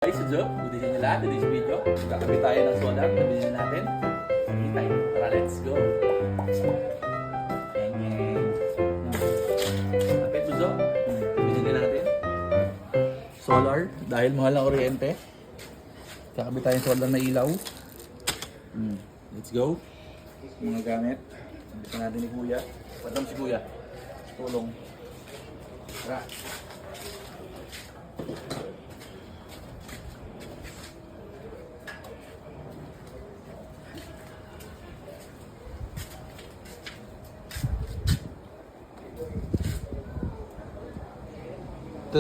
Guys, what's up? Good day sa inyo lahat. Today's video, kakabit tayo ng solar na binili natin. Pagkitay. Tara, let's go! Engeng! Kapit, buso. Binili natin. Solar, dahil mahal ang kuryente. Kakabit tayo ng solar na ilaw. Let's go! Mga gamit. Kabit natin ni Kuya. Patam si Kuya. Tulong. Tara!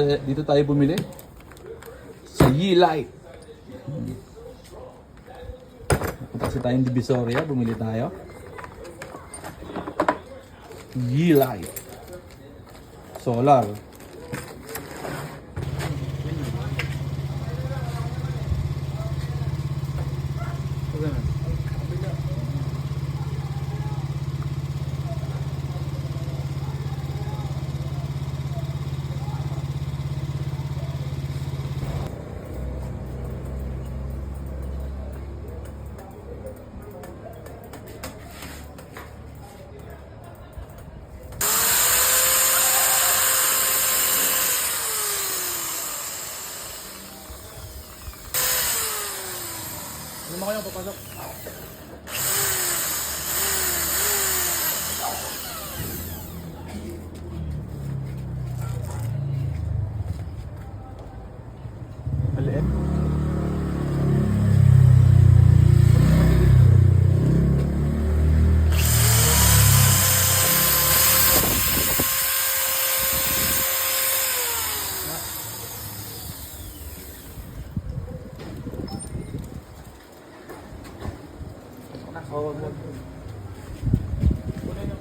Dito tayo bumili sa Ye-Lite. Punta kasi tayong Divisoria, bumili tayo. Ye-Lite Solar. Ano mo kayo papasok? Maliit.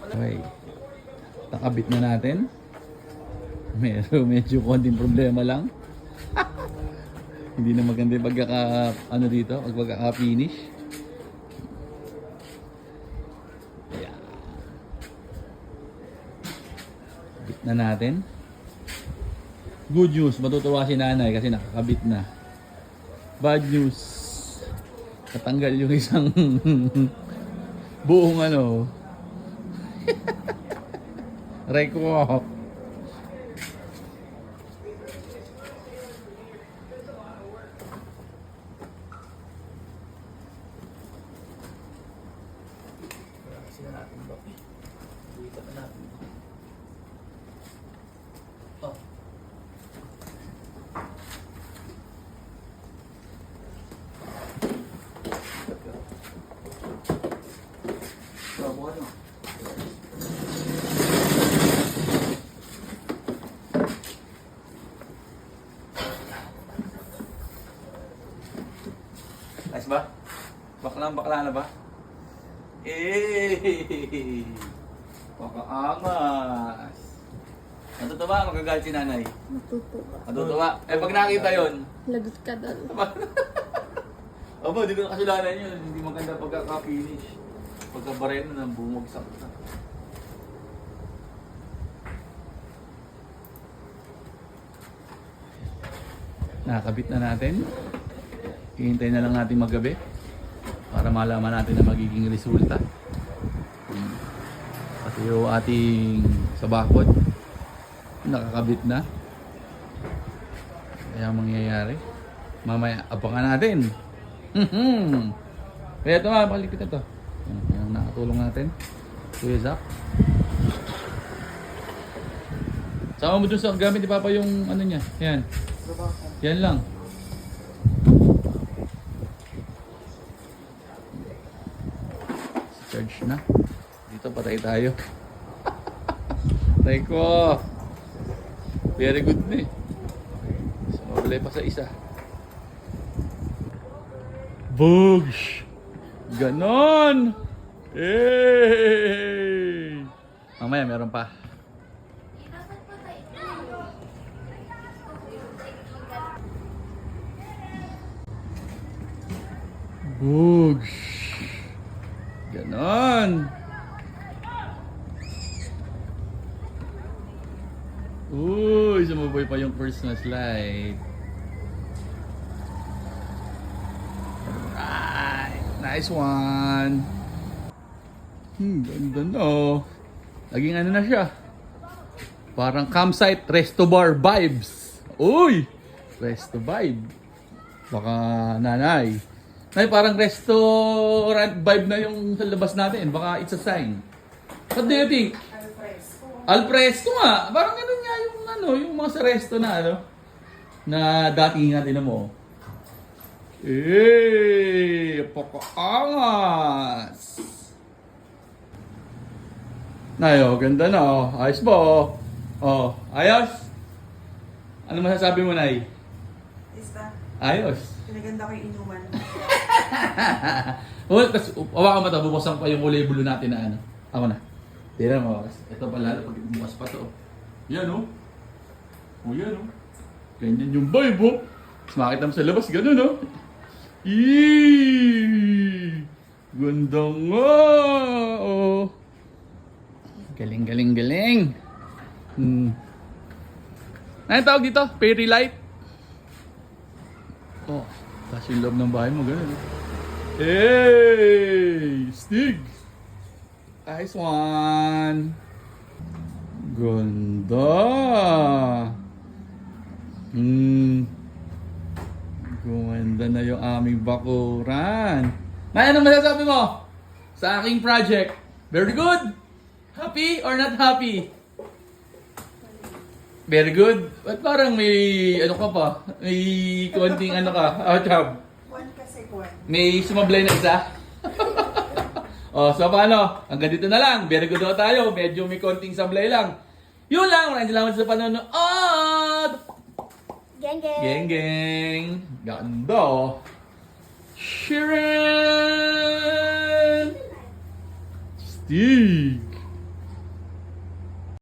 Okay. Nakabit na natin. Medyo konting problema lang. Hindi na maganda yung pagkaka-finish. Ayan. Kabit na natin. Good news, matutuwa si nanay kasi nakakabit na. Bad news, natanggal yung isang buong Reko. Nice ba? Bakla na ba? Eh! Pakaangas! Natutuwa? Magagalit si nanay? Natutuwa? Eh pag nakita yun? Lagot ka doon. Aba, di ko nakasulanan yun. Hindi maganda pagkaka-finish. Pagka-bareno na bumagsak na. Nakakabit na natin. Hihintay na lang natin maggabi para malaman natin ang magiging resulta. Kasi yung ating sabakod nakakabit na. Kaya mangyayari mamaya abangan natin. Kaya ito nga, palikit ito. Yung nakatulong natin, Kuya Zach. Sama mo dun sa gamit ni Papa yung ano niya. Yan. Yan lang. Charge na. Dito patay tayo. Patay ko. Very good na eh. So, mawalay pa sa isa. Bugs! Ganon! Hey! Mamaya meron pa. Bugs! Ganon! Uy, sumabay pa yung first na slide. Nice one. Ganda na oh. Laging ano na siya. Parang campsite, resto bar vibes. Uy! Resto vibe. Baka nanay. Nay, parang restaurant vibe na yung sa labas natin. Baka it's a sign. What do you think? Alfresco nga. Parang ganun nga yung ano, yung mga sa resto na ano. Na datingan din mo. Pakaangas. Nayo, ganda na oh. Ayos ba oh? Oh, ayos? Ano masasabi mo, Nay? Ista, Ayos. pinaganda ko yung inuman. Well, tapos hawakan mo ito, bubuksan pa yung kulay-blue natin na ano. Ako na. Tira mo. Ito pala, pag bukas pa to. Yan oh. Oh, yan oh. Ganyan yung vibe oh. Mas makita mo sa labas, ganun oh. Eee! Ganda nga oh. Galing, galing, galing. Ano tawag dito? Fairy light? Oh, kasi yung loob ng bahay mo, ganun. Hey! Stig! Nice one! Ganda! Gumanda na yung aming bakuran. Nay, ano masasabi mo sa aking project? Very good? Happy or not happy? Very good? Ba't parang may ano ka pa? May konting ano ka? Chab. One kasi one. May sumablay na isa? O, so paano? Hanggang dito na lang. Very good na tayo. Medyo may konting sablay lang. Yun lang. Maraming salamat sa panonood. Geng geng. Geng geng. Ganda. Sharon. Stig.